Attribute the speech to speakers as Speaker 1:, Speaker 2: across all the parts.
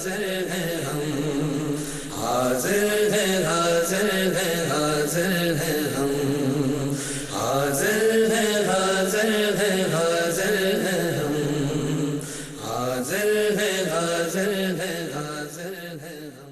Speaker 1: حاضر ہیں ہم، حاضر ہیں حاضر ہیں حاضر ہیں ہم، حاضر ہیں حاضر ہیں حاضر ہیں ہم، حاضر ہیں حاضر ہیں حاضر ہیں ہم۔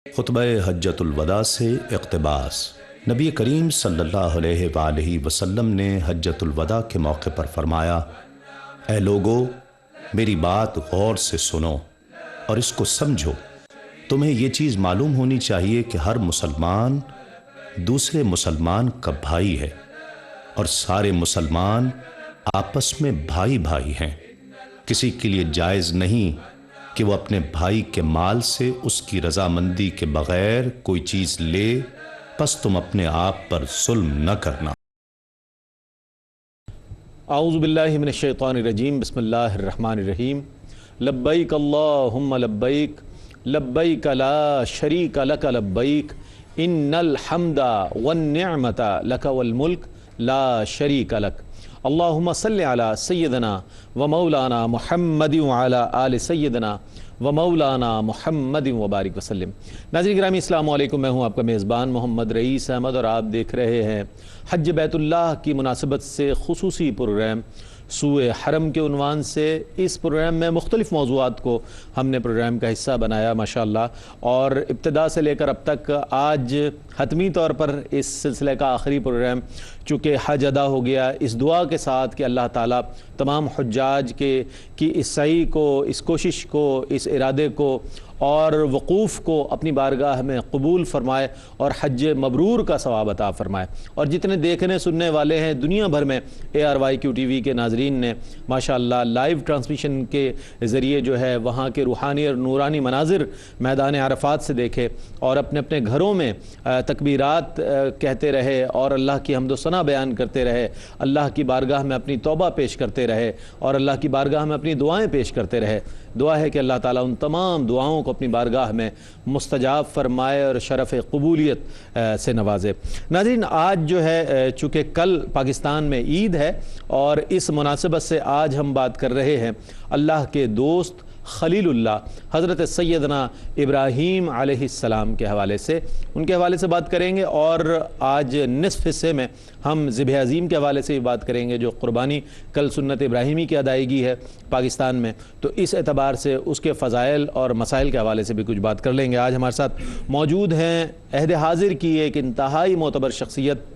Speaker 2: خطبہ حجۃ الوداع سے اقتباس۔ نبی کریم صلی اللہ علیہ وآلہ وسلم نے حجۃ الوداع کے موقع پر فرمایا، اے لوگو، میری بات غور سے سنو اور اس کو سمجھو۔ تمہیں یہ چیز معلوم ہونی چاہیے کہ ہر مسلمان دوسرے مسلمان کا بھائی ہے اور سارے مسلمان آپس میں بھائی بھائی ہیں۔ کسی کے لیے جائز نہیں کہ وہ اپنے بھائی کے مال سے اس کی رضامندی کے بغیر کوئی چیز لے، پس تم اپنے آپ پر ظلم نہ کرنا۔
Speaker 3: اعوذ باللہ من الشیطان الرجیم، بسم اللہ الرحمن الرحیم۔ لبیک اللہم لبیک، لبیک لا شریک لک لبیک، ان الحمد والنعمت لک والملک لا شریک لک۔ اللہم صلی علی سیدنا و مولانا محمد وعلی آل سیدنا و مولانا محمد وبارک وسلم۔ ناظرین گرامی السلام علیکم، میں ہوں آپ کا میزبان محمد رئیس احمد اور آپ دیکھ رہے ہیں حج بیت اللہ کی مناسبت سے خصوصی پروگرام سوئے حرم کے عنوان سے۔ اس پروگرام میں مختلف موضوعات کو ہم نے پروگرام کا حصہ بنایا ماشاءاللہ، اور ابتدا سے لے کر اب تک آج حتمی طور پر اس سلسلے کا آخری پروگرام چونکہ حج ادا ہو گیا، اس دعا کے ساتھ کہ اللہ تعالیٰ تمام حجاج کی اس سعی کو، اس کوشش کو، اس ارادے کو اور وقوف کو اپنی بارگاہ میں قبول فرمائے اور حج مبرور کا ثواب عطا فرمائے۔ اور جتنے دیکھنے سننے والے ہیں دنیا بھر میں ARYQ TV کے ناظرین نے ماشاءاللہ لائیو ٹرانسمیشن کے ذریعے جو ہے وہاں کے روحانی اور نورانی مناظر میدان عرفات سے دیکھے اور اپنے اپنے گھروں میں تکبیرات کہتے رہے اور اللہ کی حمد و ثنا بیان کرتے رہے، اللہ کی بارگاہ میں اپنی توبہ پیش کرتے رہے اور اللہ کی بارگاہ میں اپنی دعائیں پیش کرتے رہے۔ دعا ہے کہ اللہ تعالیٰ ان تمام دعاؤں کو اپنی بارگاہ میں مستجاب فرمائے اور شرف قبولیت سے نوازے۔ ناظرین آج جو ہے چونکہ کل پاکستان میں عید ہے اور اس مناسبت سے آج ہم بات کر رہے ہیں اللہ کے دوست خلیل اللہ حضرت سیدنا ابراہیم علیہ السلام کے حوالے سے، ان کے حوالے سے بات کریں گے، اور آج نصف حصے میں ہم ذبح عظیم کے حوالے سے بھی بات کریں گے جو قربانی کل سنت ابراہیمی کی ادائیگی ہے پاکستان میں، تو اس اعتبار سے اس کے فضائل اور مسائل کے حوالے سے بھی کچھ بات کر لیں گے۔ آج ہمارے ساتھ موجود ہیں عہد حاضر کی ایک انتہائی معتبر شخصیت،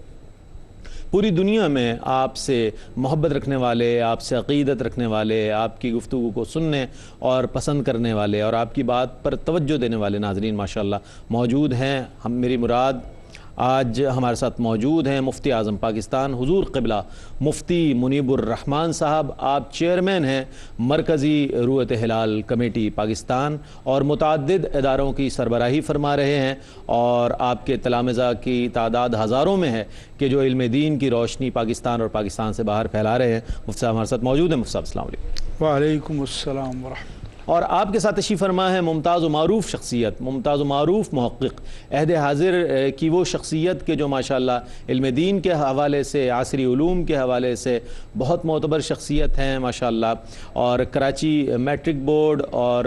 Speaker 3: پوری دنیا میں آپ سے محبت رکھنے والے، آپ سے عقیدت رکھنے والے، آپ کی گفتگو کو سننے اور پسند کرنے والے اور آپ کی بات پر توجہ دینے والے ناظرین ماشاءاللہ موجود ہیں۔ میری مراد آج ہمارے ساتھ موجود ہیں مفتی اعظم پاکستان حضور قبلہ مفتی منیب الرحمان صاحب۔ آپ چیئرمین ہیں مرکزی رویت ہلال کمیٹی پاکستان اور متعدد اداروں کی سربراہی فرما رہے ہیں، اور آپ کے تلامذہ کی تعداد ہزاروں میں ہے کہ جو علم دین کی روشنی پاکستان اور پاکستان سے باہر پھیلا رہے ہیں۔ مفتی صاحب ہمارے ساتھ موجود ہیں۔ مفتی صاحب السلام علیکم۔
Speaker 4: وعلیکم السلام ورحمۃ اللہ۔
Speaker 3: اور آپ کے ساتھ تشریف فرما ہے ممتاز و معروف شخصیت، ممتاز و معروف محقق، عہد حاضر کی وہ شخصیت کہ جو ماشاءاللہ علم دین کے حوالے سے، عصری علوم کے حوالے سے بہت معتبر شخصیت ہیں ماشاءاللہ، اور کراچی میٹرک بورڈ اور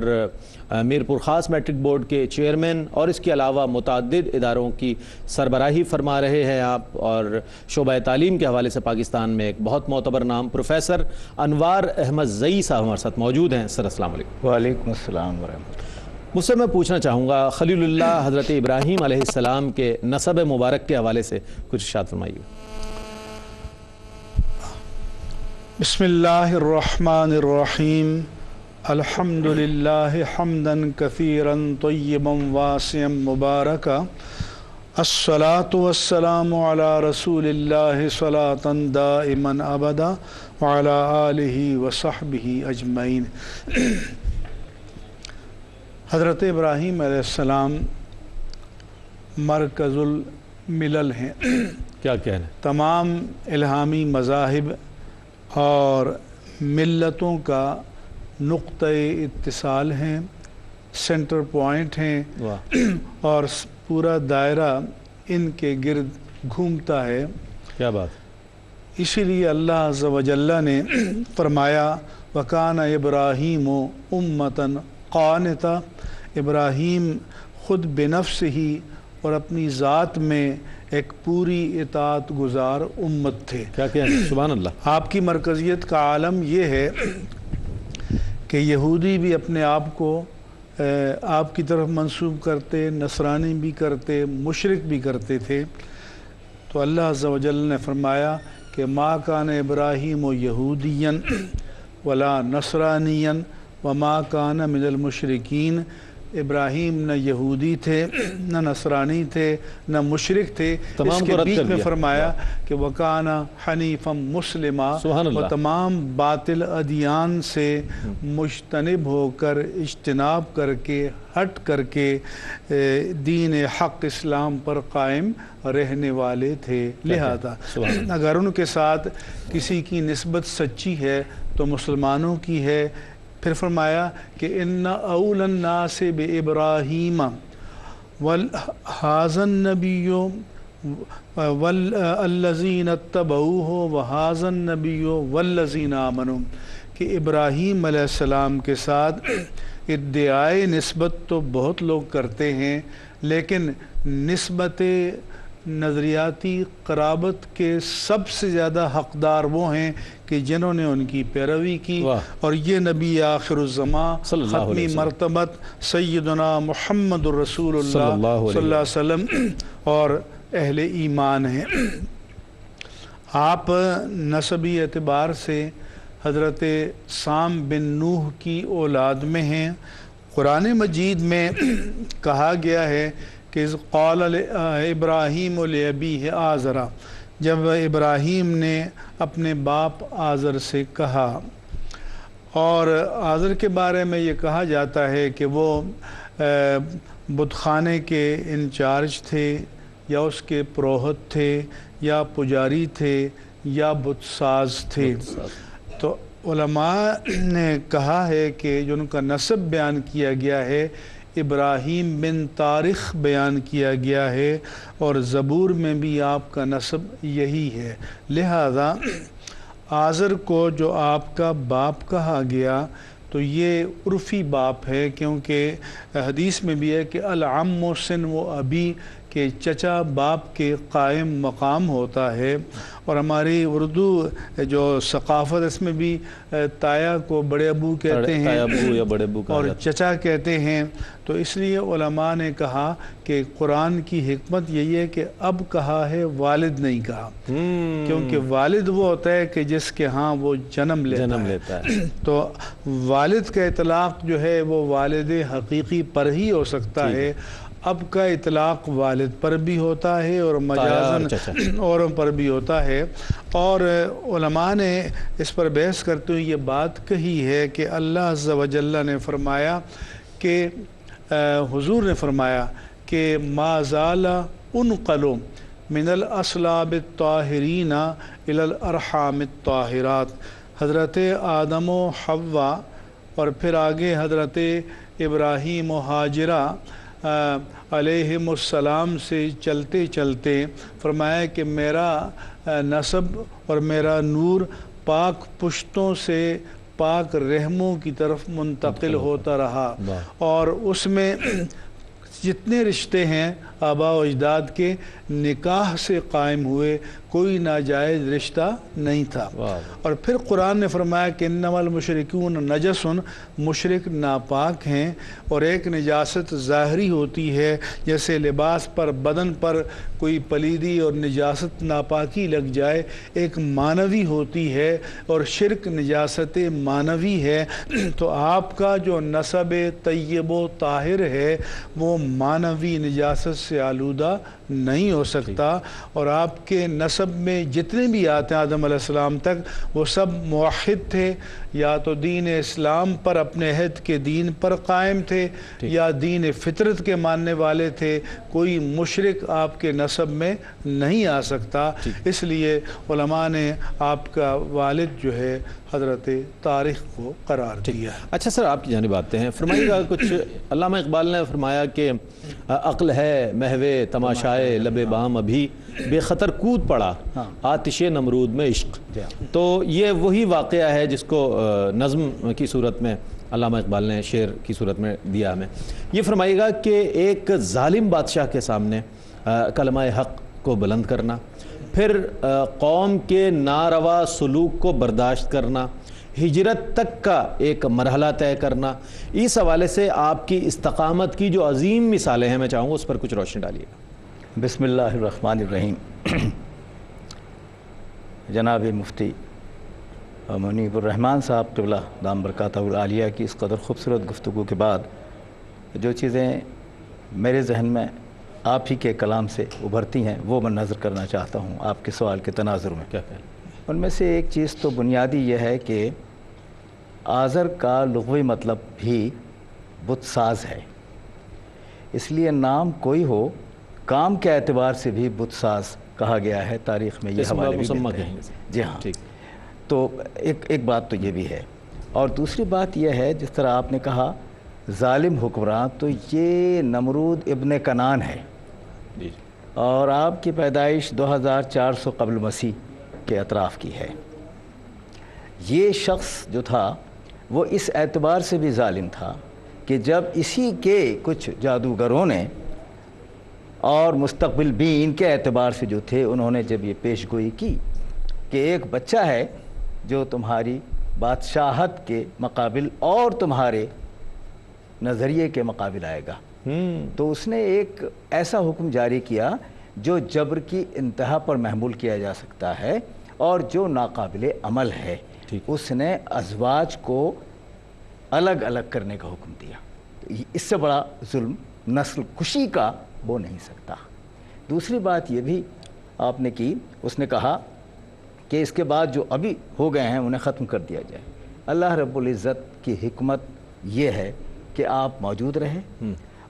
Speaker 3: میرپور خاص میٹرک بورڈ کے چیئرمین، اور اس کے علاوہ متعدد اداروں کی سربراہی فرما رہے ہیں آپ، اور شعبہ تعلیم کے حوالے سے پاکستان میں ایک بہت معتبر نام پروفیسر انوار احمد زئی صاحب ہمارے ساتھ موجود ہیں۔ سر السلام علیکم۔
Speaker 4: وعلیکم السلام ورحمۃ اللہ۔
Speaker 3: مجھ سے میں پوچھنا چاہوں گا خلیل اللہ حضرت ابراہیم علیہ السلام کے نسب مبارک کے حوالے سے کچھ ارشاد فرمائیے۔
Speaker 4: بسم اللہ الرحمن الرحیم، الحمد للہ حمدا کثیرا طیبا واسعا مبارکا، الصلاة والسلام علی رسول اللہ صلاة دائما ابدا وعلی آلہ وصحبہ اجمعین۔ حضرت ابراہیم علیہ السلام مرکز الملل ہیں،
Speaker 3: کیا کہنا ہے؟
Speaker 4: تمام الہامی مذاہب اور ملتوں کا نقطۂ اتصال ہیں، سینٹر پوائنٹ ہیں،
Speaker 3: واہ،
Speaker 4: اور پورا دائرہ ان کے گرد گھومتا ہے۔
Speaker 3: کیا بات۔
Speaker 4: اسی لیے اللہ عز و جل نے فرمایا وَكَانَ إِبْرَاهِيمُ أُمَّةً قَانِتًا، ابراہیم خود بنفس ہی اور اپنی ذات میں ایک پوری اطاعت گزار امت تھے۔
Speaker 3: کیا کہنا ہے؟ سبحان اللہ۔
Speaker 4: آپ کی مرکزیت کا عالم یہ ہے کہ یہودی بھی اپنے آپ کو آپ کی طرف منسوب کرتے، نصرانی بھی کرتے، مشرک بھی کرتے تھے، تو اللہ عز و جل نے فرمایا کہ ما کان ابراہیم یہودیا ولا نصرانیا وما کان من المشرکین، ابراہیم نہ یہودی تھے، نہ نصرانی تھے، نہ مشرک تھے،
Speaker 3: تمام
Speaker 4: اس کے
Speaker 3: کو رد
Speaker 4: بیچ
Speaker 3: کر
Speaker 4: میں
Speaker 3: دیا۔
Speaker 4: فرمایا کہ وَكَانَ حَنِيفًا مُسْلِمًا،
Speaker 3: سبحان اللہ۔
Speaker 4: وہ تمام باطل ادیان سے مجتنب ہو کر، اجتناب کر کے، ہٹ کر کے دین حق اسلام پر قائم رہنے والے تھے۔ لہذا اگر ان کے ساتھ کسی کی نسبت سچی ہے تو مسلمانوں کی ہے۔ پھر فرمایا کہ ان اول الناس بابراہیم وہذا النبی والذین اتبعوہ وہذا النبی والذین آمنوا، کہ ابراہیم علیہ السلام کے ساتھ ادعائے نسبت تو بہت لوگ کرتے ہیں، لیکن نسبت نظریاتی قرابت کے سب سے زیادہ حقدار وہ ہیں کہ جنہوں نے ان کی پیروی کی، اور یہ نبی آخر الزمان ختمی مرتبت سیدنا محمد الرسول اللہ صلی اللہ علیہ وسلم اور اہل ایمان ہیں۔ آپ نسبی اعتبار سے حضرت سام بن نوح کی اولاد میں ہیں۔ قرآن مجید میں کہا گیا ہے کہ قال ابراہیم لأبیہ آزر، جب ابراہیم نے اپنے باپ آزر سے کہا، اور آزر کے بارے میں یہ کہا جاتا ہے کہ وہ بت خانے کے انچارج تھے، یا اس کے پروہت تھے، یا پجاری تھے، یا بت ساز تھے۔ تو علماء نے کہا ہے کہ جو ان کا نسب بیان کیا گیا ہے ابراہیم بن طارخ بیان کیا گیا ہے، اور زبور میں بھی آپ کا نسب یہی ہے۔ لہذا آزر کو جو آپ کا باپ کہا گیا تو یہ عرفی باپ ہے، کیونکہ حدیث میں بھی ہے کہ العم سن و ابی، کہ چچا باپ کے قائم مقام ہوتا ہے۔ اور ہماری اردو جو ثقافت، اس میں بھی تایا کو بڑے ابو کہتے ہیں اور چچا کہتے ہیں، تو اس لیے علماء نے کہا کہ قرآن کی حکمت یہی ہے کہ اب کہا ہے، والد نہیں کہا، کیونکہ والد وہ ہوتا ہے کہ جس کے ہاں وہ جنم لیتا ہے۔ تو والد کا اطلاق جو ہے وہ والد حقیقی پر ہی ہو سکتا ہے، اب کا اطلاق والد پر بھی ہوتا ہے اور مجازن اوروں پر بھی ہوتا ہے۔ اور علماء نے اس پر بحث کرتے ہوئے یہ بات کہی ہے کہ اللہ عز و جل نے فرمایا کہ حضور نے فرمایا کہ ما زال انقل من الاصلاب الطاہرین الی الارحام الطاہرات، حضرت آدم و حوا اور پھر آگے حضرت ابراہیم و حاجرہ علیہم السلام سے چلتے چلتے فرمایا کہ میرا نسب اور میرا نور پاک پشتوں سے پاک رحموں کی طرف منتقل ہوتا رہا، اور اس میں جتنے رشتے ہیں آبا و اجداد کے نکاح سے قائم ہوئے، کوئی ناجائز رشتہ نہیں تھا۔ اور پھر قرآن نے فرمایا کہ انما المشرکون نجس، مشرک ناپاک ہیں، اور ایک نجاست ظاہری ہوتی ہے جیسے لباس پر، بدن پر کوئی پلیدی اور نجاست ناپاکی لگ جائے، ایک معنوی ہوتی ہے، اور شرک نجاست معنوی ہے۔ تو آپ کا جو نسب طیب و طاہر ہے وہ معنوی نجاست سے آلودہ نہیں ہو سکتا، اور آپ کے نسب میں جتنے بھی آتے ہیں آدم علیہ السلام تک وہ سب موحد تھے، یا تو دین اسلام پر، اپنے عہد کے دین پر قائم تھے، یا دین فطرت کے ماننے والے تھے، کوئی مشرک آپ کے نسب میں نہیں آ سکتا۔ اس لیے علماء نے آپ کا والد جو ہے حضرت طارق کو قرار دیا۔
Speaker 3: اچھا سر، آپ کی جانب آتے ہیں، فرمائیے گا کچھ علامہ اقبال نے فرمایا کہ عقل ہے محو تماشائے لب بام ابھی، بے خطر کود پڑا آتش نمرود میں عشق۔ تو یہ وہی واقعہ ہے جس کو نظم کی صورت میں علامہ اقبال نے شعر کی صورت میں دیا ہمیں۔ یہ فرمائیے گا کہ ایک ظالم بادشاہ کے سامنے کلمہ حق کو بلند کرنا، پھر قوم کے ناروا سلوک کو برداشت کرنا، ہجرت تک کا ایک مرحلہ طے کرنا، اس حوالے سے آپ کی استقامت کی جو عظیم مثالیں ہیں میں چاہوں گا اس پر کچھ روشنی ڈالیے گا۔
Speaker 5: بسم اللہ الرحمن الرحیم۔ جناب مفتی منیب الرحمن صاحب قبلہ دام برکاتہ العالیہ کی اس قدر خوبصورت گفتگو کے بعد جو چیزیں میرے ذہن میں آپ ہی کے کلام سے ابھرتی ہیں وہ میں نظر کرنا چاہتا ہوں آپ کے سوال کے تناظر میں۔
Speaker 3: کیا کہیں؟
Speaker 5: ان میں سے ایک چیز تو بنیادی یہ ہے کہ آزر کا لغوی مطلب بھی بت ساز ہے، اس لیے نام کوئی ہو کام کے اعتبار سے بھی بت ساز کہا گیا ہے، تاریخ میں یہ حوالے بھی ملتے ہیں۔ جی ہاں، تو ایک بات تو یہ بھی ہے، اور دوسری بات یہ ہے جس طرح آپ نے کہا ظالم حکمراں، تو یہ نمرود ابن کنان ہے، اور آپ کی پیدائش 2400 قبل مسیح کے اطراف کی ہے۔ یہ شخص جو تھا وہ اس اعتبار سے بھی ظالم تھا کہ جب اسی کے کچھ جادوگروں نے اور مستقبل بین کے اعتبار سے جو تھے انہوں نے جب یہ پیش گوئی کی کہ ایک بچہ ہے جو تمہاری بادشاہت کے مقابل اور تمہارے نظریے کے مقابل آئے گا، تو اس نے ایک ایسا حکم جاری کیا جو جبر کی انتہا پر محمول کیا جا سکتا ہے اور جو ناقابل عمل ہے۔ اس نے ازواج کو الگ الگ کرنے کا حکم دیا، اس سے بڑا ظلم نسل کشی کا ہو نہیں سکتا۔ دوسری بات یہ بھی آپ نے کی، اس نے کہا کہ اس کے بعد جو ابھی ہو گئے ہیں انہیں ختم کر دیا جائے۔ اللہ رب العزت کی حکمت یہ ہے کہ آپ موجود رہیں،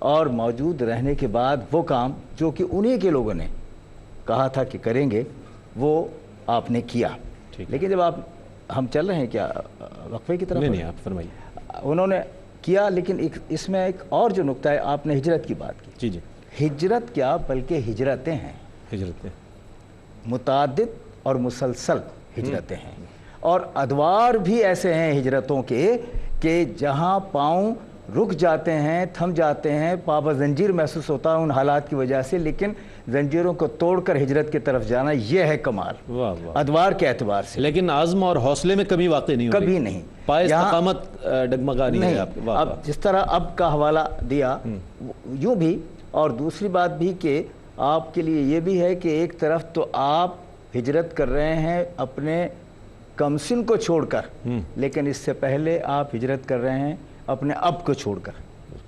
Speaker 5: اور موجود رہنے کے بعد وہ کام جو کہ انہی کے لوگوں نے کہا تھا کہ کریں گے وہ آپ نے کیا۔ لیکن جب آپ ہم چل رہے ہیں کیا وقفے کی طرف؟
Speaker 3: نہیں آپ فرمائیے۔
Speaker 5: انہوں نے کیا، لیکن اس میں ایک اور جو نقطہ ہے، آپ نے ہجرت کی بات کی۔
Speaker 3: جی
Speaker 5: ہجرت کیا بلکہ ہجرتیں ہیں،
Speaker 3: ہجرتیں
Speaker 5: متعدد اور مسلسل ہجرتیں ہیں، اور ادوار بھی ایسے ہیں ہجرتوں کے کہ جہاں پاؤں رک جاتے ہیں، تھم جاتے ہیں، پابہ زنجیر محسوس ہوتا ہے ان حالات کی وجہ سے، لیکن زنجیروں کو توڑ کر ہجرت کی طرف جانا یہ ہے کمال ادوار کے اعتبار سے۔
Speaker 3: لیکن عزم اور حوصلے میں کبھی واقع نہیں ہوگی،
Speaker 5: کبھی نہیں،
Speaker 3: پائے استقامت ڈگمگا نہیں ہے آپ۔
Speaker 5: اب جس طرح اب کا حوالہ دیا یوں بھی، اور دوسری بات بھی کہ آپ کے لیے یہ بھی ہے کہ ایک طرف تو آپ ہجرت کر رہے ہیں اپنے کمسن کو چھوڑ کر، لیکن اس سے پہلے آپ ہجرت کر رہے ہیں اپنے اب کو چھوڑ کر۔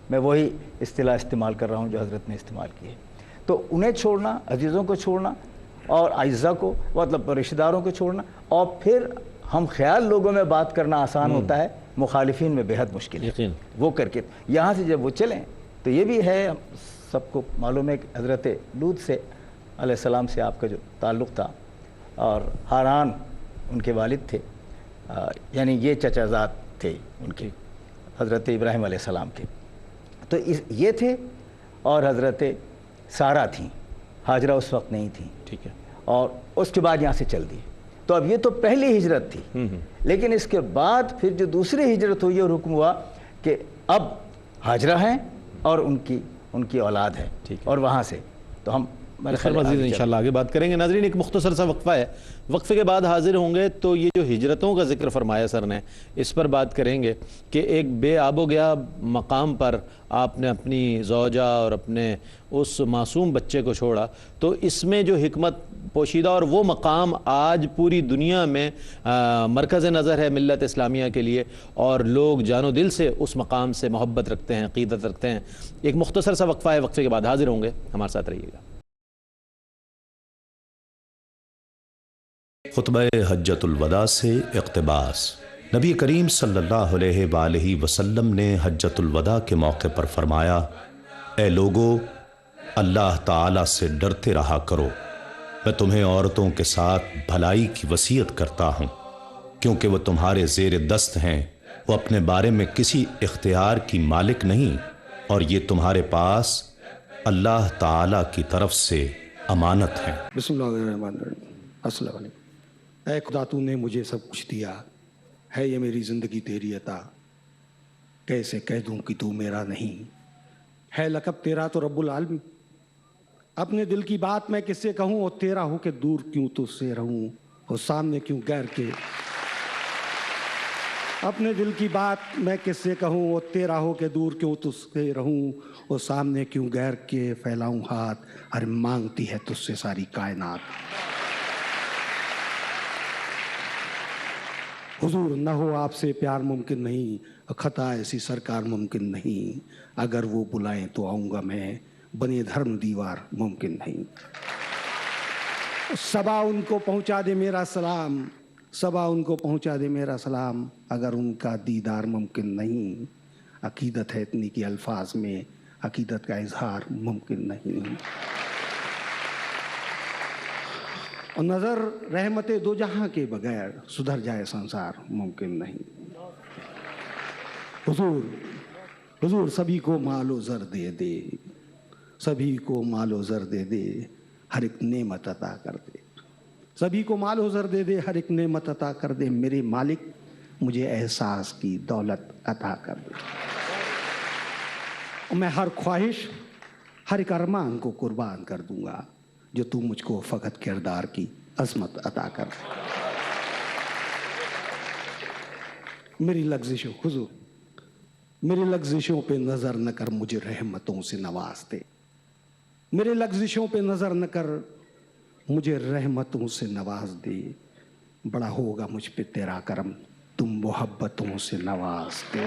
Speaker 5: میں وہی اصطلاح استعمال کر رہا ہوں جو حضرت نے استعمال کی ہے۔ تو انہیں چھوڑنا، عزیزوں کو چھوڑنا، اور اعزاء کو مطلب رشتہ داروں کو چھوڑنا، اور پھر ہم خیال لوگوں میں بات کرنا آسان ہوتا ہے، مخالفین میں بے حد مشکل ہے وہ کر کے۔ یہاں سے جب وہ چلیں تو یہ بھی ہے، سب کو معلوم ہے کہ حضرت لوط سے علیہ السلام سے آپ کا جو تعلق تھا، اور ہاران ان کے والد تھے، یعنی یہ چچا زاد تھے ان کے، حضرت ابراہیم علیہ السلام کے، تو یہ تھے، اور حضرت سارہ تھیں، ہاجرہ اس وقت نہیں تھیں،
Speaker 3: ٹھیک ہے،
Speaker 5: اور اس کے بعد یہاں سے چل دیے. تو اب یہ تو پہلی ہجرت تھی، لیکن اس کے بعد پھر جو دوسری ہجرت ہوئی اور حکم ہوا کہ اب ہاجرہ ہیں اور ان کی اولاد ہے، اور وہاں سے تو ہم
Speaker 3: مزید انشاءاللہ آگے بات کریں گے. ناظرین ایک مختصر سا وقفہ ہے، وقفے کے بعد حاضر ہوں گے. تو یہ جو ہجرتوں کا ذکر فرمایا سر نے، اس پر بات کریں گے کہ ایک بے آب و گیا مقام پر آپ نے اپنی زوجہ اور اپنے اس معصوم بچے کو چھوڑا، تو اس میں جو حکمت پوشیدہ اور وہ مقام آج پوری دنیا میں مرکز نظر ہے ملت اسلامیہ کے لیے، اور لوگ جان و دل سے اس مقام سے محبت رکھتے ہیں، عقیدت رکھتے ہیں. ایک مختصر سا وقفہ ہے، وقفے کے بعد حاضر ہوں گے، ہمارے ساتھ رہیے گا.
Speaker 2: خطبہ حجۃ الوداع سے اقتباس. نبی کریم صلی اللہ علیہ وآلہ وسلم نے حجۃ الوداع کے موقع پر فرمایا، اے لوگو، اللہ تعالیٰ سے ڈرتے رہا کرو. میں تمہیں عورتوں کے ساتھ بھلائی کی وصیت کرتا ہوں، کیونکہ وہ تمہارے زیر دست ہیں. وہ اپنے بارے میں کسی اختیار کی مالک نہیں، اور یہ تمہارے پاس اللہ تعالیٰ کی طرف سے امانت ہے.
Speaker 6: بسم اللہ الرحمن الرحیم. السلام علیکم. اے خدا، تو نے مجھے سب کچھ دیا ہے، یہ میری زندگی تیری عطا، کیسے کہہ دوں کہ تو میرا نہیں ہے. لقب تیرا تو رب العالمین، اپنے دل کی بات میں کس سے کہوں، اور تیرا ہو کہ دور کیوں تجھ سے رہوں، اور سامنے کیوں غیر کے. اپنے دل کی بات میں کس سے کہوں، اور تیرا ہو کہ دور کیوں تجھ سے رہوں، اور سامنے کیوں غیر کے پھیلاؤں ہاتھ. ہر مانگتی ہے تجھ سے ساری کائنات. حضور، نہ ہو آپ سے پیار ممکن نہیں، خطا ایسی سرکار ممکن نہیں. اگر وہ بلائیں تو آؤں گا میں، بنے دھرم دیوار ممکن نہیں. صبا ان کو پہنچا دے میرا سلام، صبا ان کو پہنچا دے میرا سلام، اگر ان کا دیدار ممکن نہیں. عقیدت ہے اتنی کہ الفاظ میں عقیدت کا اظہار ممکن نہیں. اور نظر رحمت دو جہاں کے بغیر سدھر جائے سنسار ممکن نہیں. حضور سبھی کو مال و زر دے دے، سبھی کو مال و زر دے دے، ہر ایک نعمت عطا کر دے. سبھی کو مال و زر دے دے، ہر ایک نعمت عطا کر دے. میرے مالک مجھے احساس کی دولت عطا کر دے. اور میں ہر خواہش، ہر ایک ارمان کو قربان کر دوں گا، جو تو مجھ کو فقط کردار کی عظمت عطا کر. میری لغزشوں، حضور میری لغزشوں پہ نظر نہ کر، مجھے رحمتوں سے نواز دے. میرے لغزشوں پہ نظر نہ کر، مجھے رحمتوں سے نواز دے. بڑا ہوگا مجھ پہ تیرا کرم، تم محبتوں سے نواز دے.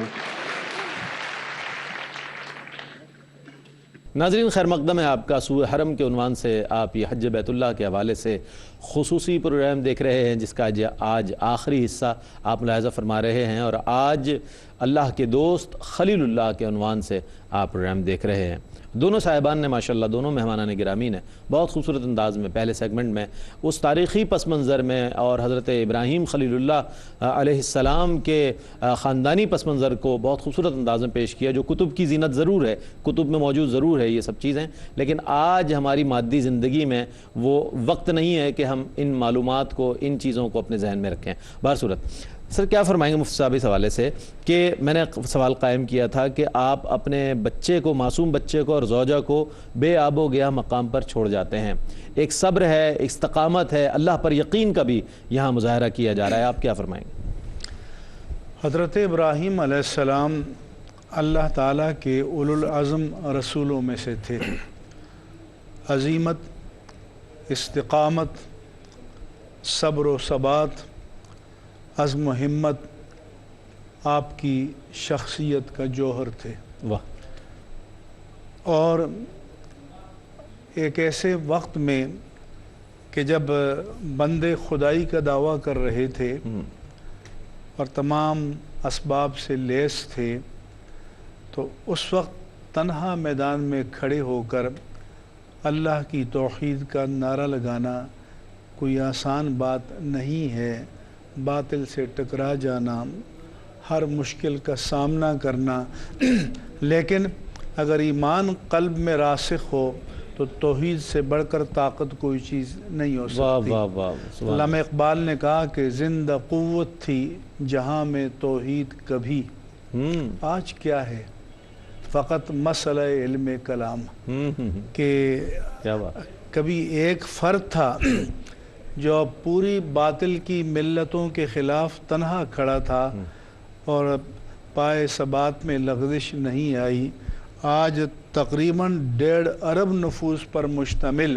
Speaker 3: ناظرین خیر مقدم ہے آپ کا. سوئے حرم کے عنوان سے آپ یہ حج بیت اللہ کے حوالے سے خصوصی پروگرام دیکھ رہے ہیں، جس کا آج آخری حصہ آپ ملاحظہ فرما رہے ہیں، اور آج اللہ کے دوست خلیل اللہ کے عنوان سے آپ پروگرام دیکھ رہے ہیں. دونوں صاحبان نے ماشاءاللہ، دونوں مہمانان گرامی نے بہت خوبصورت انداز میں پہلے سیگمنٹ میں اس تاریخی پس منظر میں اور حضرت ابراہیم خلیل اللہ علیہ السلام کے خاندانی پس منظر کو بہت خوبصورت انداز میں پیش کیا، جو کتب کی زینت ضرور ہے، کتب میں موجود ضرور ہے یہ سب چیزیں، لیکن آج ہماری مادی زندگی میں وہ وقت نہیں ہے کہ ہم ان معلومات کو، ان چیزوں کو اپنے ذہن میں رکھیں. بہرصورت سر کیا فرمائیں گے مفتی صاحب اس حوالے سے کہ میں نے سوال قائم کیا تھا کہ آپ اپنے بچے کو، معصوم بچے کو اور زوجہ کو بے آب و گیا مقام پر چھوڑ جاتے ہیں. ایک صبر ہے، استقامت ہے، اللہ پر یقین کا بھی یہاں مظاہرہ کیا جا رہا ہے. آپ کیا فرمائیں گے؟
Speaker 4: حضرت ابراہیم علیہ السلام اللہ تعالیٰ کے اولو العزم رسولوں میں سے تھے. عزیمت، استقامت، صبر و ثبات، عزم و ہمت آپ کی شخصیت کا جوہر تھے.
Speaker 3: واہ.
Speaker 4: اور ایک ایسے وقت میں کہ جب بندے خدائی کا دعویٰ کر رہے تھے اور تمام اسباب سے لیس تھے، تو اس وقت تنہا میدان میں کھڑے ہو کر اللہ کی توحید کا نعرہ لگانا کوئی آسان بات نہیں ہے. باطل سے ٹکرا جانا ہر مشکل کا سامنا کرنا، لیکن اگر ایمان قلب میں راسخ ہو تو توحید سے بڑھ کر طاقت کوئی چیز نہیں ہو سکتی۔
Speaker 3: واہ واہ واہ،
Speaker 4: علامہ اقبال نے کہا کہ زندہ قوت تھی جہاں میں توحید کبھی، آج کیا ہے فقط مسئلہ علم کلام، کہ
Speaker 3: کیا بات،
Speaker 4: کبھی ایک فرد تھا جو پوری باطل کی ملتوں کے خلاف تنہا کھڑا تھا اور پائے ثبات میں لغزش نہیں آئی۔ آج تقریباً 1.5 ارب نفوس پر مشتمل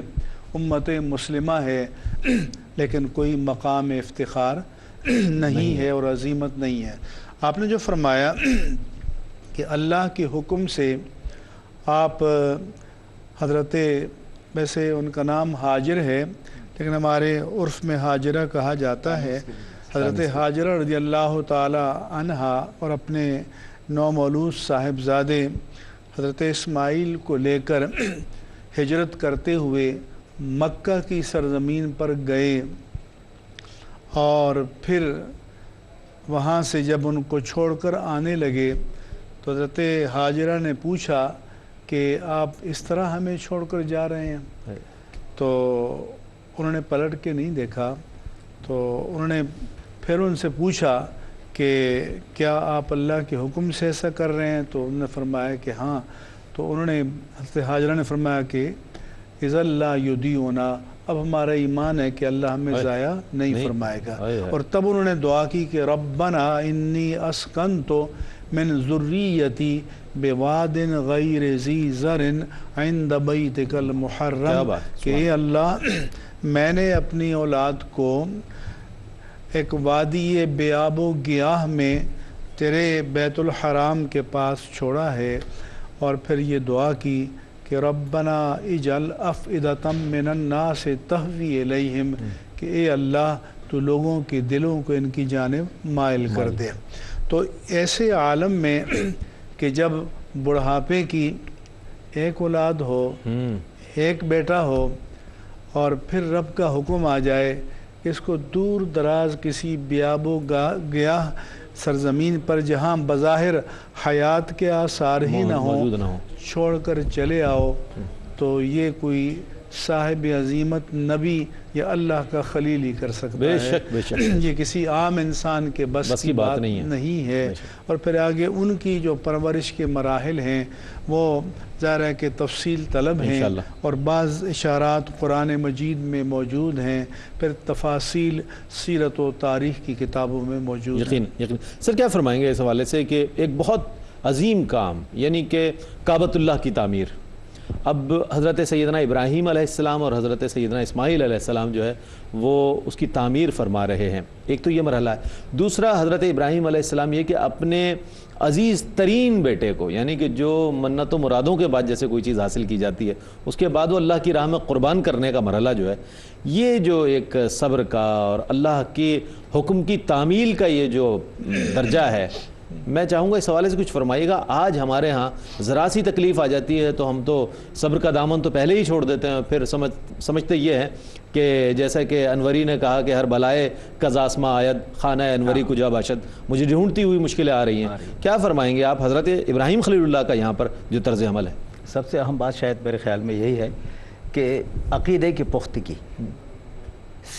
Speaker 4: امت مسلمہ ہے، لیکن کوئی مقام افتخار نہیں ہے اور عظیمت نہیں ہے۔ آپ نے جو فرمایا کہ اللہ کے حکم سے آپ حضرت، ویسے ان کا نام ہاجر ہے لیکن ہمارے عرف میں ہاجرہ کہا جاتا ہے، حضرت ہاجرہ رضی اللہ تعالی عنہا اور اپنے نومولود صاحبزادے حضرت اسماعیل کو لے کر ہجرت کرتے ہوئے مکہ کی سرزمین پر گئے، اور پھر وہاں سے جب ان کو چھوڑ کر آنے لگے تو حضرت ہاجرہ نے پوچھا کہ آپ اس طرح ہمیں چھوڑ کر جا رہے ہیں؟ تو انہوں نے پلٹ کے نہیں دیکھا، تو انہوں نے پھر ان سے پوچھا کہ کیا آپ اللہ کے حکم سے ایسا کر رہے ہیں؟ تو انہوں نے فرمایا کہ ہاں۔ تو انہوں نے، حضرت ہاجرہ نے فرمایا کہ اذا اللہ یضیعنا، اب ہمارا ایمان ہے کہ اللہ ہمیں ضائع نہیں فرمائے گا۔ اور تب انہوں نے دعا کی کہ ربنا انی اسکنت من ذریتی بواد غیر ذی زرع عند بیتک المحرم، کہ اے اللہ میں نے اپنی اولاد کو ایک وادی بے آب و گیاہ میں تیرے بیت الحرام کے پاس چھوڑا ہے، اور پھر یہ دعا کی کہ ربنا اجعل افئدۃ من الناس تہوی الیہم، کہ اے اللہ تو لوگوں کے دلوں کو ان کی جانب مائل کر دے۔ تو ایسے عالم میں کہ جب بڑھاپے کی ایک اولاد ہو، ایک بیٹا ہو، اور پھر رب کا حکم آ جائے اس کو دور دراز کسی بیاب و گیاہ سرزمین پر جہاں بظاہر حیات کے آثار ہی نہ ہوں چھوڑ کر چلے آؤ، تو یہ کوئی صاحب عظیمت نبی یا اللہ کا خلیل ہی کر سکتا ہے۔
Speaker 3: بے شک بے شک،
Speaker 4: یہ کسی عام انسان کے بس کی بات نہیں ہے۔ اور پھر آگے ان کی جو پرورش کے مراحل ہیں وہ ظاہر ہے کہ تفصیل طلب ہیں، اور بعض اشارات قرآن مجید میں موجود ہیں، پھر تفاصیل سیرت و تاریخ کی کتابوں میں موجود ہیں۔
Speaker 3: یقین سر کیا فرمائیں گے اس حوالے سے کہ ایک بہت عظیم کام یعنی کہ کعبۃ اللہ کی تعمیر، اب حضرت سیدنا ابراہیم علیہ السلام اور حضرت سیدنا اسماعیل علیہ السلام جو ہے وہ اس کی تعمیر فرما رہے ہیں، ایک تو یہ مرحلہ ہے۔ دوسرا حضرت ابراہیم علیہ السلام یہ کہ اپنے عزیز ترین بیٹے کو، یعنی کہ جو منت و مرادوں کے بعد جیسے کوئی چیز حاصل کی جاتی ہے اس کے بعد وہ اللہ کی راہ میں قربان کرنے کا مرحلہ جو ہے، یہ جو ایک صبر کا اور اللہ کے حکم کی تعمیل کا یہ جو درجہ ہے، میں چاہوں گا اس حوالے سے کچھ فرمائیے گا۔ آج ہمارے ہاں ذرا سی تکلیف آ جاتی ہے تو ہم تو صبر کا دامن تو پہلے ہی چھوڑ دیتے ہیں، پھر سمجھتے یہ ہیں کہ جیسا کہ انوری نے کہا کہ ہر بلائے کزاسما آید خانہ انوری کجا باشد، مجھے ڈھونڈتی ہوئی مشکلیں آ رہی ہیں۔ کیا فرمائیں گے آپ حضرت ابراہیم خلیل اللہ کا یہاں پر جو طرز عمل ہے؟
Speaker 5: سب سے اہم بات شاید میرے خیال میں یہی ہے کہ عقیدے کی پختگی،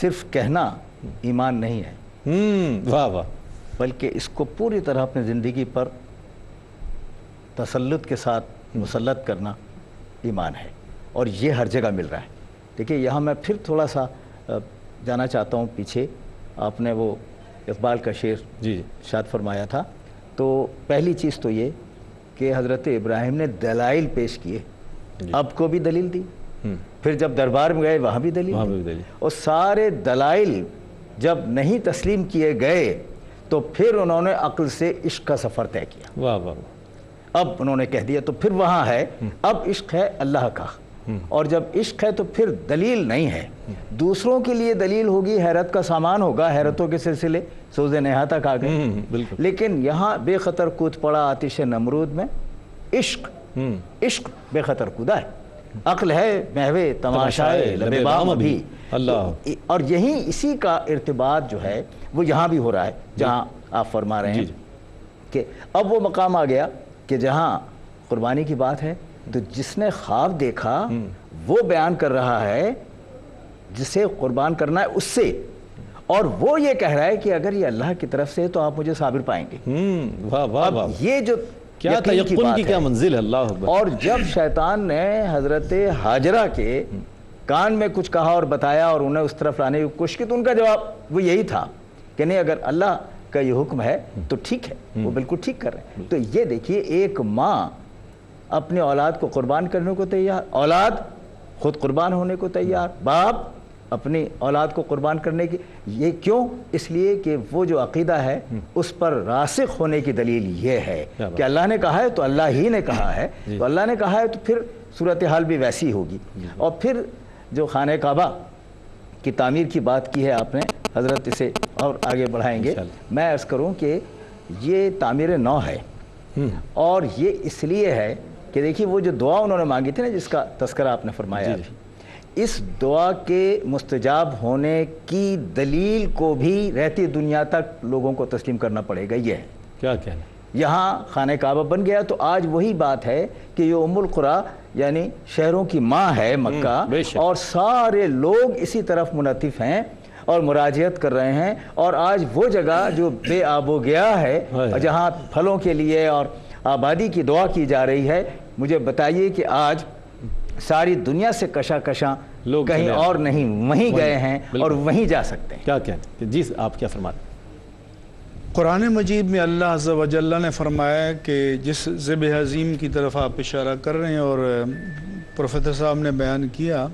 Speaker 5: صرف کہنا ایمان نہیں ہے،
Speaker 3: واہ واہ،
Speaker 5: بلکہ اس کو پوری طرح اپنی زندگی پر تسلط کے ساتھ مسلط کرنا ایمان ہے، اور یہ ہر جگہ مل رہا ہے۔ دیکھیے یہاں میں پھر تھوڑا سا جانا چاہتا ہوں پیچھے، آپ نے وہ اقبال کا شعر ارشاد فرمایا تھا، تو پہلی چیز تو یہ کہ حضرت ابراہیم نے دلائل پیش کیے، اب کو بھی دلیل دی، پھر جب دربار میں گئے وہاں بھی دلیل دی، اور سارے دلائل جب نہیں تسلیم کیے گئے تو پھر انہوں نے عقل سے عشق کا سفر طے کیا۔
Speaker 3: واہ واہ،
Speaker 5: اب انہوں نے کہہ دیا تو پھر وہاں ہے، اب عشق ہے اللہ کا، اور جب عشق ہے تو پھر دلیل نہیں ہے، دوسروں کے لیے دلیل ہوگی، حیرت کا سامان ہوگا، حیرتوں کے سلسلے سوز نہا تک آ گئے، لیکن یہاں بے خطر کود پڑا آتش نمرود میں، عشق بے خطر کودا ہے، عقل ہے محو تماشائے لب بام ابھی، اور یہی اسی کا ارتباط جو ہے وہ یہاں بھی ہو رہا ہے، جہاں آپ فرما رہے ہیں کہ اب وہ مقام آ گیا کہ جہاں قربانی کی بات ہے تو جس نے خواب دیکھا وہ بیان کر رہا ہے جسے قربان کرنا ہے اس سے، اور وہ یہ کہہ رہا ہے کہ اگر یہ اللہ کی طرف سے تو آپ مجھے صابر پائیں گے۔
Speaker 3: واہ واہ
Speaker 5: اب
Speaker 3: واہ،
Speaker 5: یہ جو
Speaker 3: کیا
Speaker 5: یقین کی
Speaker 3: تیقن
Speaker 5: بات
Speaker 3: کی
Speaker 5: ہے۔
Speaker 3: کیا منزل ہے، اللہ اکبر۔
Speaker 5: اور جب شیطان نے حضرت ہاجرہ کے کان میں کچھ کہا اور بتایا اور انہیں اس طرف لانے کی کوشش کی تو ان کا جواب وہ یہی تھا کہ نہیں، اگر اللہ کا یہ حکم ہے تو ٹھیک ہے، وہ بالکل ٹھیک کر رہے ہیں۔ تو یہ دیکھیے، ایک ماں اپنے اولاد کو قربان کرنے کو تیار، اولاد خود قربان ہونے کو تیار، باپ اپنی اولاد کو قربان کرنے کی، یہ کیوں؟ اس لیے کہ وہ جو عقیدہ ہے اس پر راسخ ہونے کی دلیل یہ ہے کہ اللہ نے کہا ہے تو اللہ ہی نے کہا ہے، تو اللہ نے کہا ہے تو پھر صورتحال بھی ویسی ہوگی۔ اور پھر جو خانہ کعبہ کی تعمیر کی بات کی ہے آپ نے حضرت، اسے اور آگے بڑھائیں گے۔ میں عرض کروں کہ یہ تعمیر نو ہے، اور یہ اس لیے ہے کہ دیکھیے وہ جو دعا انہوں نے مانگی تھی نا، جس کا تذکرہ آپ نے فرمایا، اس دعا کے مستجاب ہونے کی دلیل کو بھی رہتی دنیا تک لوگوں کو تسلیم کرنا پڑے گا۔ یہ ہے
Speaker 3: کیا کہنا،
Speaker 5: یہاں خانہ کعبہ بن گیا تو آج وہی بات ہے کہ یہ ام القریٰ یعنی شہروں کی ماں ہے مکہ، اور سارے لوگ اسی طرف منطف ہیں اور مراجعت کر رہے ہیں، اور آج وہ جگہ جو بے آب و گیا ہے جہاں پھلوں کے لیے اور آبادی کی دعا کی جا رہی ہے، مجھے بتائیے کہ آج ساری دنیا سے کشاں لوگ کہیں اور نہیں وہیں گئے ہیں اور وہیں جا سکتے ہیں۔
Speaker 3: کیا کہتے ہیں؟ جی آپ کیا فرماتے ہیں؟
Speaker 4: قرآن مجید میں اللہ عز و جل نے فرمایا کہ جس ذبح عظیم کی طرف آپ اشارہ کر رہے ہیں، اور پروفیسر صاحب نے بیان کیا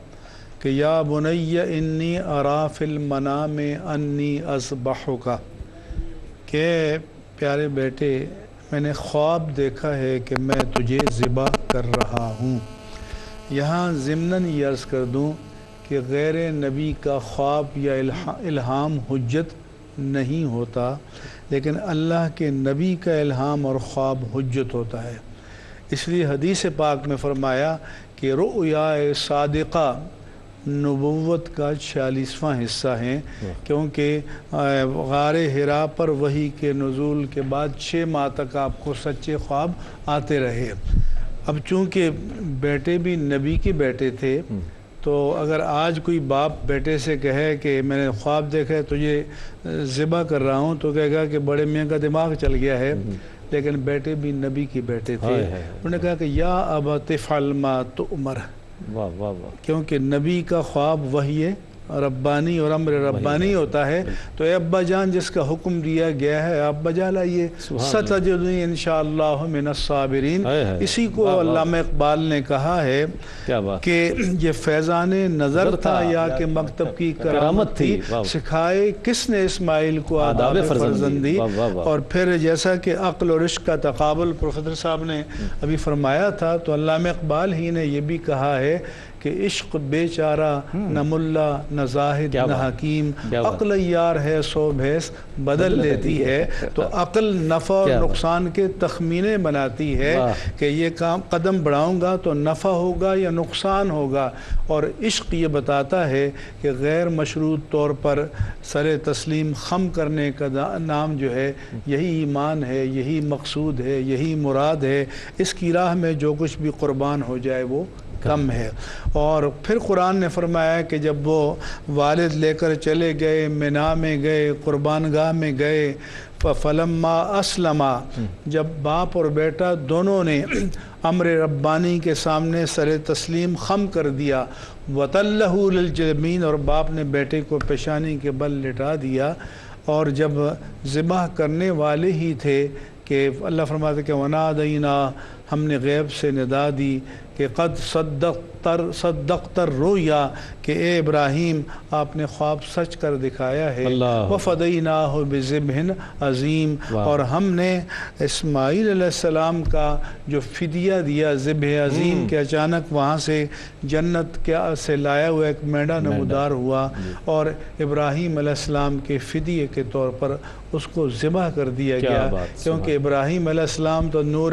Speaker 4: کہ یا بنی انی ارا فی المنام انی اذبحک، کہ پیارے بیٹے میں نے خواب دیکھا ہے کہ میں تجھے ذبح کر رہا ہوں۔ یہاں ضمناً یہ عرض کر دوں کہ غیر نبی کا خواب یا الہام حجت نہیں ہوتا، لیکن اللہ کے نبی کا الہام اور خواب حجت ہوتا ہے۔ اس لیے حدیث پاک میں فرمایا کہ رؤیا صادقہ نبوت کا 46واں حصہ ہیں، کیونکہ غار حرا پر وحی کے نزول کے بعد 6 ماہ تک آپ کو سچے خواب آتے رہے۔ اب چونکہ بیٹے بھی نبی کے بیٹے تھے، تو اگر آج کوئی باپ بیٹے سے کہے کہ میں نے خواب دیکھا ہے تجھے ذبح کر رہا ہوں، تو کہے گا کہ بڑے میاں کا دماغ چل گیا ہے، لیکن بیٹے بھی نبی کے بیٹے تھے۔ انہوں نے کہا کہ یا ابت افعل ما تؤمر، کیونکہ نبی کا خواب وحی ربانی اور امر ربانی ہوتا ہے، تو اے ابا جان جس کا حکم دیا گیا ہے آپ بجا لائیے، ستجدنی انشاءاللہ من الصابرین۔ اسی کو علامہ اقبال نے کہا ہے کہ یہ فیضان نظر تھا یا کہ مکتب کی کرامت تھی، سکھائے کس نے اسماعیل کو آداب فرزندی۔ اور پھر جیسا کہ عقل اور عشق کا تقابل پروفیسر صاحب نے ابھی فرمایا تھا، تو علامہ اقبال ہی نے یہ بھی کہا ہے کہ عشق بیچارہ نہ ملا نہ زاہد نہ حکیم، عقل یار ہے سو بھیس بدل لیتی ہے۔ تو عقل نفع اور نقصان کے تخمینے بناتی ہے کہ یہ کام قدم بڑھاؤں گا تو نفع ہوگا یا نقصان ہوگا، اور عشق یہ بتاتا ہے کہ غیر مشروط طور پر سر تسلیم خم کرنے کا نام جو ہے یہی ایمان ہے، یہی مقصود ہے، یہی مراد ہے۔ اس کی راہ میں جو کچھ بھی قربان ہو جائے وہ کم ہے۔ اور پھر قرآن نے فرمایا کہ جب وہ والد لے کر چلے گئے، منا میں گئے، قربان گاہ میں گئے، فَلَمَّا أَسْلَمَا، جب باپ اور بیٹا دونوں نے امر ربانی کے سامنے سر تسلیم خم کر دیا، وَتَلَّهُ لِلْجَبِينِ، اور باپ نے بیٹے کو پیشانی کے بل لٹا دیا، اور جب ذبح کرنے والے ہی تھے کہ اللہ فرماتے کہ وَنَادَيْنَا، ہم نے غیب سے ندا دی کہ قد صدقت الرؤیا، کہ اے ابراہیم آپ نے خواب سچ کر دکھایا ہے، وَفَدَيْنَاهُ بِذِبْحٍ عظیم، اور ہم نے اسماعیل علیہ السلام کا جو فدیہ دیا ذبح عظیم، کہ اچانک وہاں سے جنت سے لایا ہوا ایک مینڈا نمودار ہوا، اور ابراہیم علیہ السلام کے فدیے کے طور پر اس کو ذبح کر دیا گیا، کیونکہ ابراہیم علیہ السلام تو نور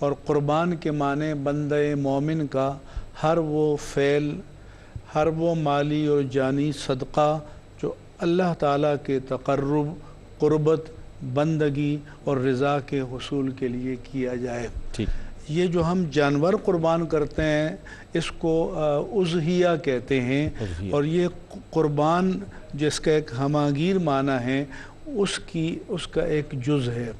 Speaker 4: اور قربان کے معنی بندہ مومن کا ہر وہ فعل، ہر وہ مالی اور جانی صدقہ جو اللہ تعالیٰ کے تقرب، قربت، بندگی اور رضا کے حصول کے لیے کیا جائے۔
Speaker 3: ٹھیک،
Speaker 4: یہ جو ہم جانور قربان کرتے ہیں اس کو اضحیہ کہتے ہیں، اور یہ قربان جس کا ایک ہماگیر معنی ہے اس کا ایک جز ہے۔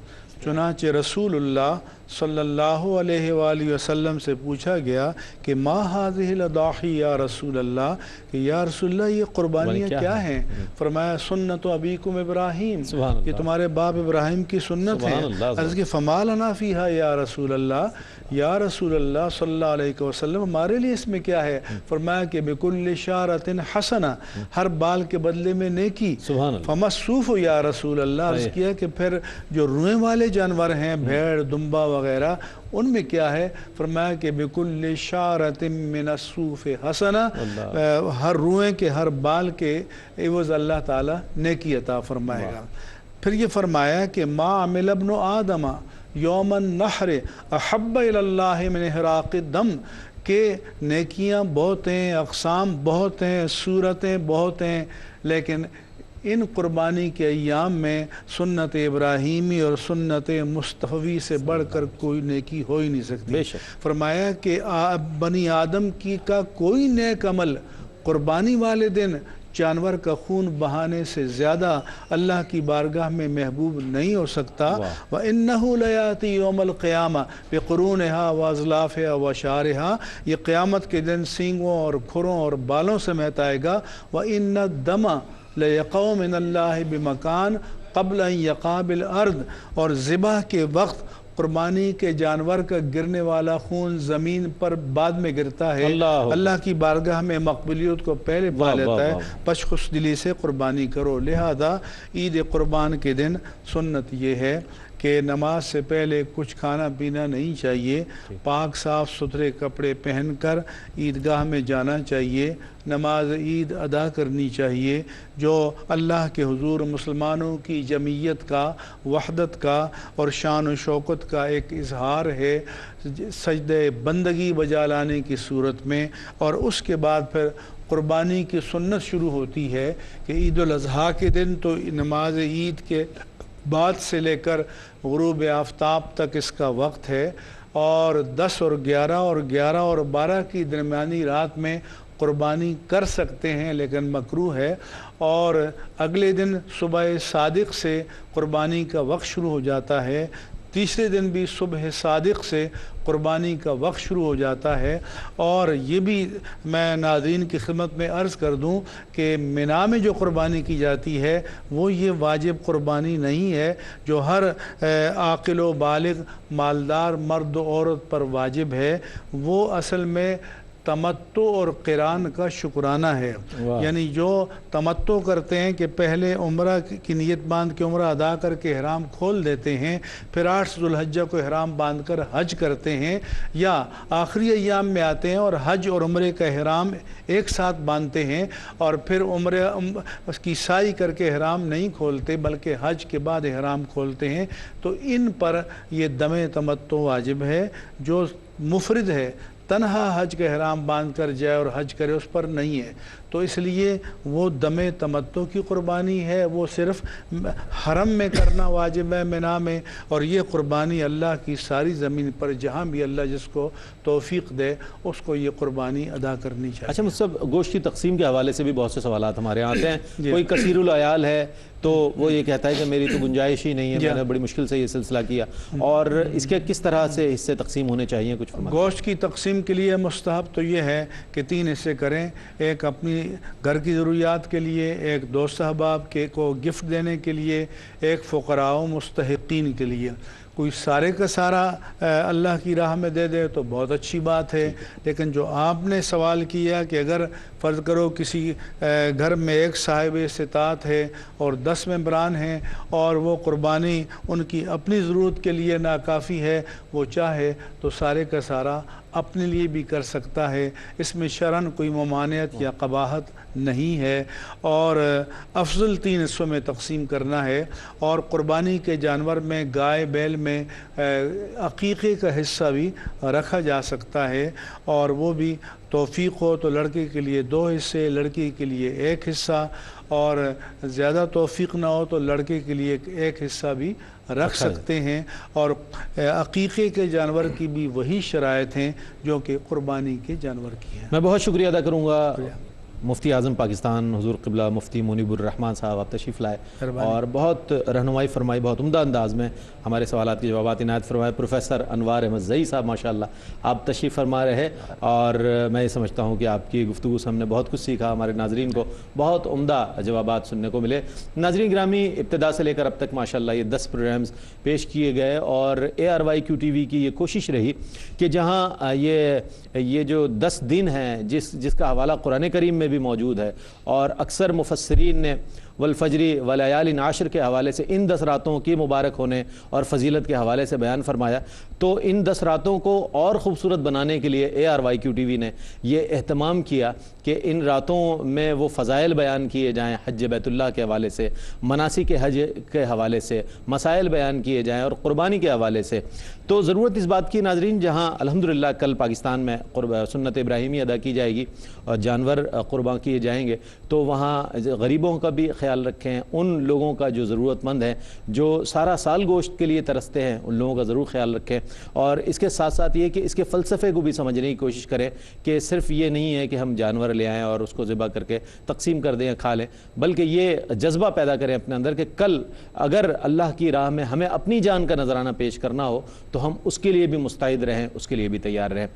Speaker 4: چنانچہ رسول اللہ صلی اللہ علیہ وآلہ وسلم سے پوچھا گیا کہ ما هذه الاضاحی یا رسول اللہ، کہ یا رسول اللہ یہ قربانیاں کیا ہیں؟ فرمایا سنت ابیکم ابراہیم، یہ تمہارے باپ ابراہیم کی سنت ہے۔ عرض کہ فما لنا فیہا یا رسول اللہ، یا رسول اللہ صلی اللہ علیہ وسلم ہمارے لیے اس میں کیا ہے؟ فرمایا کہ بکل شعرۃ حسنہ، ہر بال کے بدلے میں نیکی۔ فما الصوف یا رسول اللہ، عرض کیا کہ پھر جو روئیں والے جانور ہیں، بھیڑ، دمبا وغیرہ، ان میں کیا ہے؟ فرمایا کہ بکل شعرۃ من الصوف حسنہ، ہر روئیں کے، ہر بال کے عوض اللہ تعالیٰ نیکی عطا فرمائے گا۔ پھر یہ فرمایا کہ ما عمل ابن آدم یوم النحر احب الی اللہ من احراق الدم، کہ نیکیاں بہت ہیں، اقسام بہت ہیں، صورتیں بہت ہیں، لیکن ان قربانی کے ایام میں سنت ابراہیمی اور سنت مصطفی سے بڑھ کر کوئی نیکی ہو ہی نہیں سکتی۔ فرمایا کہ بنی آدم کا کوئی نیک عمل قربانی والے دن جانور کا خون بہانے سے زیادہ اللہ کی بارگاہ میں محبوب نہیں ہو سکتا۔ وَإِنَّهُ لَيَأْتِي يَوْمَ الْقِيَامَةِ بِقُرُونِهَا وَأَظْلَافِهَا وَشَعْرِهَا، یہ قیامت کے دن سینگوں اور کھروں اور بالوں سمیت آئے گا۔ وَإِنَّ الدَّمَ لَيَقَعُ مِنَ اللَّهِ بِمَكَانٍ قَبْلَ أَن يَقَعَ بِالْأَرْضِ، اور ذبح کے وقت قربانی کے جانور کا گرنے والا خون زمین پر بعد میں گرتا ہے، اللہ کی بارگاہ میں مقبولیت کو پہلے پا لیتا ہے۔ پس خوش دلی سے قربانی کرو۔ لہذا عید قربان کے دن سنت یہ ہے کہ نماز سے پہلے کچھ کھانا پینا نہیں چاہیے، پاک صاف ستھرے کپڑے پہن کر عیدگاہ میں جانا چاہیے، نماز عید ادا کرنی چاہیے، جو اللہ کے حضور مسلمانوں کی جمعیت کا، وحدت کا اور شان و شوکت کا ایک اظہار ہے سجدہ بندگی بجا لانے کی صورت میں۔ اور اس کے بعد پھر قربانی کی سنت شروع ہوتی ہے کہ عید الاضحیٰ کے دن تو نماز عید کے بعد سے لے کر غروب آفتاب تک اس کا وقت ہے، اور 10 اور 11 اور 11 اور 12 کی درمیانی رات میں قربانی کر سکتے ہیں، لیکن مکروہ ہے۔ اور اگلے دن صبح صادق سے قربانی کا وقت شروع ہو جاتا ہے، تیسرے دن بھی صبح صادق سے قربانی کا وقت شروع ہو جاتا ہے۔ اور یہ بھی میں ناظرین کی خدمت میں عرض کر دوں کہ منا میں جو قربانی کی جاتی ہے وہ یہ واجب قربانی نہیں ہے جو ہر عاقل و بالغ مالدار مرد و عورت پر واجب ہے، وہ اصل میں تمتع اور قران کا شکرانہ ہے۔ یعنی جو تمتع کرتے ہیں کہ پہلے عمرہ کی نیت باندھ کے عمرہ ادا کر کے احرام کھول دیتے ہیں، پھر 8 ذو الحجہ کو احرام باندھ کر حج کرتے ہیں، یا آخری ایام میں آتے ہیں اور حج اور عمرے کا احرام ایک ساتھ باندھتے ہیں، اور پھر عمرے کی سائی کر کے احرام نہیں کھولتے بلکہ حج کے بعد احرام کھولتے ہیں، تو ان پر یہ دم تمتع واجب ہے۔ جو مفرد ہے، تنہا حج کا احرام باندھ کر جائے اور حج کرے، اس پر نہیں ہے۔ تو اس لیے وہ دم تمتع کی قربانی ہے، وہ صرف حرم میں کرنا واجب ہے منا میں، اور یہ قربانی اللہ کی ساری زمین پر جہاں بھی اللہ جس کو توفیق دے اس کو یہ قربانی ادا کرنی چاہیے۔
Speaker 3: اچھا مصطفیٰ، گوشت کی تقسیم کے حوالے سے بھی بہت سے سوالات ہمارے یہاں آتے ہیں۔ کوئی کثیر العیال ہے تو وہ یہ کہتا ہے کہ میری تو گنجائش ہی نہیں ہے، میں نے بڑی مشکل سے یہ سلسلہ کیا، اور اس کے کس طرح سے حصے تقسیم ہونے چاہیے؟ کچھ فرمائیں۔
Speaker 4: گوشت کی تقسیم کے لیے مستحب تو یہ ہے کہ 3 حصے کریں، ایک اپنی گھر کی ضروریات کے لیے، ایک دوست احباب کو گفٹ دینے کے لیے، ایک فقراء و مستحقین کے لیے۔ کوئی سارے کا سارا اللہ کی راہ میں دے دے تو بہت اچھی بات ہے، لیکن جو آپ نے سوال کیا کہ اگر فرض کرو کسی گھر میں ایک صاحب استطاعت ہے اور 10 ممبران ہیں اور وہ قربانی ان کی اپنی ضرورت کے لیے ناکافی ہے، وہ چاہے تو سارے کا سارا اپنے لیے بھی کر سکتا ہے، اس میں شرعاً کوئی ممانعت یا قباحت نہیں ہے، اور افضل 3 حصوں میں تقسیم کرنا ہے، اور قربانی کے جانور میں گائے بیل میں عقیقے کا حصہ بھی رکھا جا سکتا ہے، اور وہ بھی توفیق ہو تو لڑکے کے لیے 2 حصے، لڑکی کے لیے 1 حصہ، اور زیادہ توفیق نہ ہو تو لڑکے کے لیے 1 حصہ بھی رکھ سکتے ہیں، اور عقیقے کے جانور کی بھی وہی شرائط ہیں جو کہ قربانی کے جانور کی ہیں۔
Speaker 3: میں بہت شکریہ ادا کروں گا مفتی اعظم پاکستان حضور قبلہ مفتی منیب الرحمان صاحب، آپ تشریف لائے اور بہت رہنمائی فرمائی، بہت عمدہ انداز میں ہمارے سوالات کے جوابات عنایت فرمائے۔ پروفیسر انوار احمد زئی صاحب ماشاءاللہ آپ تشریف فرما رہے، اور میں یہ سمجھتا ہوں کہ آپ کی گفتگو سے ہم نے بہت کچھ سیکھا، ہمارے ناظرین کو بہت عمدہ جوابات سننے کو ملے۔ ناظرین گرامی، ابتدا سے لے کر اب تک ماشاءاللہ یہ 10 پروگرامز پیش کیے گئے، اور ARYQ TV کی یہ کوشش رہی کہ جہاں یہ جو 10 دن ہیں جس کا حوالہ قرآن کریم میں بھی موجود ہے، اور اکثر مفسرین نے والفجر ولیال عشر کے حوالے سے ان 10 راتوں کی مبارک ہونے اور فضیلت کے حوالے سے بیان فرمایا، تو ان 10 راتوں کو اور خوبصورت بنانے کے لیے ARYQ TV نے یہ اہتمام کیا کہ ان راتوں میں وہ فضائل بیان کیے جائیں، حج بیت اللہ کے حوالے سے، مناسک حج کے حوالے سے مسائل بیان کیے جائیں، اور قربانی کے حوالے سے۔ تو ضرورت اس بات کی ناظرین، جہاں الحمدللہ کل پاکستان میں سنت ابراہیمی ادا کی جائے گی اور جانور قربان کیے جائیں گے، تو وہاں غریبوں کا بھی خیال رکھیں، ان لوگوں کا جو ضرورت مند ہیں، جو سارا سال گوشت کے لیے ترستے ہیں، ان لوگوں کا ضرور خیال رکھیں، اور اس کے ساتھ ساتھ یہ کہ اس کے فلسفے کو بھی سمجھنے کی کوشش کریں کہ صرف یہ نہیں ہے کہ ہم جانور لے آئیں اور اس کو ذبح کر کے تقسیم کر دیں یا کھا لیں، بلکہ یہ جذبہ پیدا کریں اپنے اندر کہ کل اگر اللہ کی راہ میں ہمیں اپنی جان کا نذرانہ پیش کرنا ہو تو ہم اس کے لیے بھی مستعد رہیں، اس کے لیے بھی تیار رہیں۔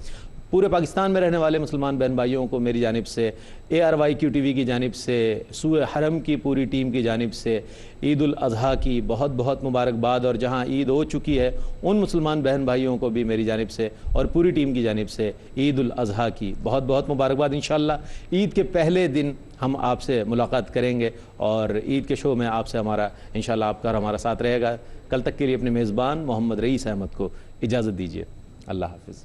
Speaker 3: پورے پاکستان میں رہنے والے مسلمان بہن بھائیوں کو میری جانب سے، ARYQ TV کی جانب سے، سوئے حرم کی پوری ٹیم کی جانب سے عید الاضحیٰ کی بہت بہت مبارکباد، اور جہاں عید ہو چکی ہے ان مسلمان بہن بھائیوں کو بھی میری جانب سے اور پوری ٹیم کی جانب سے عید الاضحیٰ کی بہت بہت مبارکباد۔ انشاءاللہ عید کے پہلے دن ہم آپ سے ملاقات کریں گے، اور عید کے شو میں آپ سے ہمارا انشاءاللہ آپ کا اور ہمارا ساتھ رہے گا۔ کل تک کے لیے اپنے میزبان محمد رئیس احمد کو اجازت دیجیے۔ اللہ حافظ۔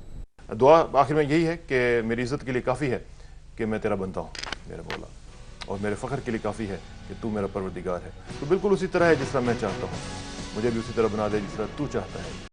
Speaker 7: دعا آخر میں یہی ہے کہ میری عزت کے لیے کافی ہے کہ میں تیرا بنتا ہوں میرے مولا، اور میرے فخر کے لیے کافی ہے کہ تو میرا پروردگار ہے۔ تو بالکل اسی طرح ہے جس طرح میں چاہتا ہوں، مجھے بھی اسی طرح بنا دے جس طرح تو چاہتا ہے۔